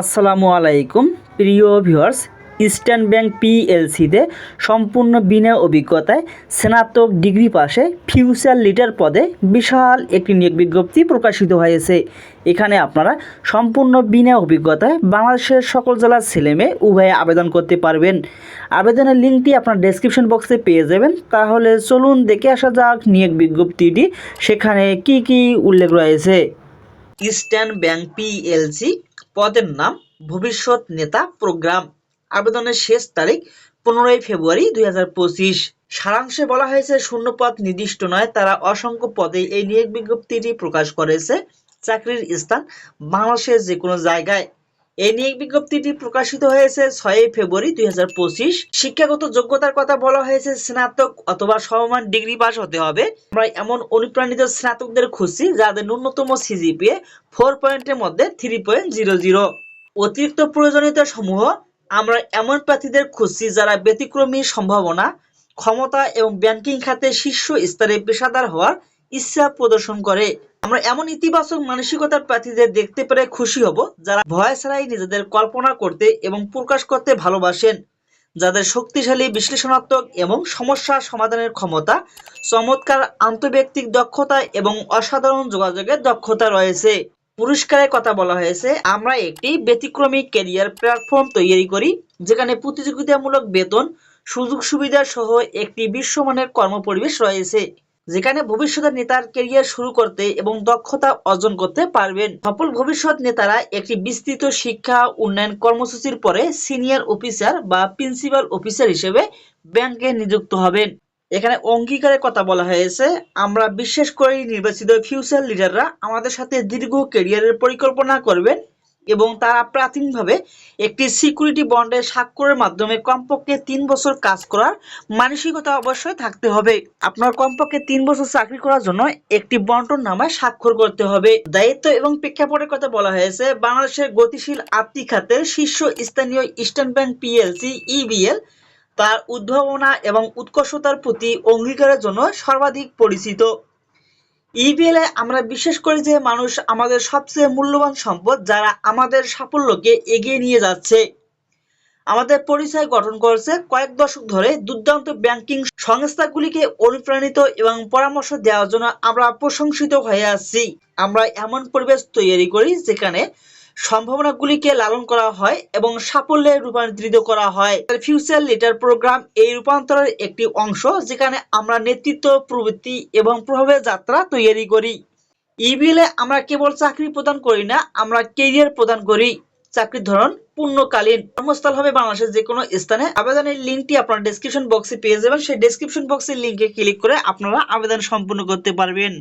আসসালামু আলাইকুম প্রিয় ভিউয়ার্স। ইস্টার্ন ব্যাংক পিএলসিতে সম্পূর্ণ বিনা অভিজ্ঞতায় স্নাতক ডিগ্রি পাশে ফিউচার লিডার পদে বিশাল একটি নিয়োগ বিজ্ঞপ্তি প্রকাশিত হয়েছে। এখানে আপনারা সম্পূর্ণ বিনা অভিজ্ঞতায় বাংলাদেশের সকল জেলার ছেলেমেয়ে উভয়ে আবেদন করতে পারবেন। আবেদনের লিঙ্কটি আপনার ডেসক্রিপশন বক্সে পেয়ে যাবেন। তাহলে চলুন দেখে আসা যাক নিয়োগ বিজ্ঞপ্তিটি, সেখানে কি কি উল্লেখ রয়েছে। ইস্টার্ন ব্যাংক পিএলসি, পদের নাম ভবিষ্যৎ নেতা প্রোগ্রাম। আবেদনের শেষ তারিখ 15 ফেব্রুয়ারি 2025। সারাংশে বলা হয়েছে শূন্যপদ নির্দিষ্ট নয়, তারা অসংখ্য পদে এই নিয়োগ বিজ্ঞপ্তিটি প্রকাশ করেছে। চাকরির স্থান বাংলাদেশের যে কোনো জায়গায়। এই নিয়োগ বিজ্ঞপ্তিটি প্রকাশিত হয়েছে 6 ফেব্রুয়ারি 2025। শিক্ষাগত যোগ্যতার কথা বলা হয়েছে স্নাতক অথবা সমমান ডিগ্রি পাস হতে হবে। আমরা এমন অনুপ্রাণিত স্নাতকদের খুঁজছি যাদের ন্যূনতম সিজিপিএ 4 পয়েন্টের মধ্যে 3.00। অতিরিক্ত প্রয়োজনীয়তা সমূহ, আমরা এমন প্রার্থীদের খুঁজছি যারা ব্যতিক্রমী সম্ভাবনা, ক্ষমতা এবং ব্যাংকিং খাতে শীর্ষ স্তরে পেশাদার হওয়ার ইচ্ছা প্রদর্শন করে। আমরা এমন ইতিবাচক মানসিকতার প্রার্থীদের দেখতে পেরে খুশি হব যারা ভয় ছাড়াই নিজেদের কল্পনা করতে এবং প্রকাশ করতে ভালোবাসেন, যাদের শক্তিশালী বিশ্লেষণাত্মক এবং সমস্যা সমাধানের ক্ষমতা, চমৎকার আন্তঃব্যক্তিক দক্ষতা এবং অসাধারণ যোগাযোগের দক্ষতা রয়েছে। পুরস্কারের কথা বলা হয়েছে, আমরা একটি ব্যতিক্রমী ক্যারিয়ার প্ল্যাটফর্ম তৈরি করি যেখানে প্রতিযোগিতামূলক বেতন, সুযোগ সুবিধা সহ একটি বিশ্বমানের কর্মপরিবেশ রয়েছে, যেখানে ভবিষ্যতের নেতার ক্যারিয়ার শুরু করতে এবং দক্ষতা অর্জন করতে পারবেন। সফল ভবিষ্যৎ নেতারা একটি বিস্তৃত শিক্ষা উন্নয়ন কর্মসূচির পরে সিনিয়র অফিসার বা প্রিন্সিপাল অফিসার হিসেবে ব্যাংকে নিযুক্ত হবেন। এখানে অঙ্গীকারের কথা বলা হয়েছে, আমরা বিশ্বাস করি নির্বাচিত ফিউচার লিডাররা আমাদের সাথে দীর্ঘ ক্যারিয়ারের পরিকল্পনা করবেন এবং তারা প্রাথমিকভাবে একটি সিকিউরিটি বন্ডে স্বাক্ষরের মাধ্যমে কমপক্ষে 3 বছর কাজ করার মানসিকতা অবশ্যই থাকতে হবে। আপনার কমপক্ষে 3 বছর চাকরি করার জন্য একটি বন্টন নামায় স্বাক্ষর করতে হবে। দায়িত্ব এবং প্রেক্ষাপটের কথা বলা হয়েছে, বাংলাদেশের গতিশীল আর্থিক খাতের শীর্ষ স্থানীয় ইস্টার্ন ব্যাংক পিএলসি ইবিএল তার উদ্ভাবনা এবং উৎকর্ষতার প্রতি অঙ্গীকারের জন্য সর্বাধিক পরিচিত। ইবিএল এ আমরা বিশ্বাস করি যে মানুষ আমাদের সবচেয়ে মূল্যবান সম্পদ, যারা আমাদের সাফল্যকে এগিয়ে নিয়ে যাচ্ছে। আমাদের পরিচয় গঠন করেছে কয়েক দশক ধরে দুর্দান্ত ব্যাংকিং সংস্থাগুলিকে অনুপ্রাণিত এবং পরামর্শ দেওয়ার জন্য আমরা প্রশংসিত হয়ে আসছি। আমরা এমন পরিবেশ তৈরি করি যেখানে সম্ভাবনাগুলিকে লালন করা হয় এবং সাফল্যে রূপান্তরিত করা হয়। ফিউচার লিডার প্রোগ্রাম এই রূপান্তরের একটি অংশ, যেখানে আমরা নেতৃত্ব, প্রবৃত্তি এবং প্রভাবের যাত্রা তৈরি করি। ইবিএল এ আমরা কেবল চাকরি প্রদান করি না, আমরা ক্যারিয়ার প্রদান করি। চাকরির ধরন পূর্ণকালীন, কর্মস্থল হবে বাংলাদেশের যে কোনো স্থানে। আবেদনের লিঙ্কটি আপনার ডেসক্রিপশন বক্সে পেয়ে যাবেন। সেই ডেসক্রিপশন বক্সের লিঙ্কে ক্লিক করে আপনারা আবেদন সম্পূর্ণ করতে পারবেন।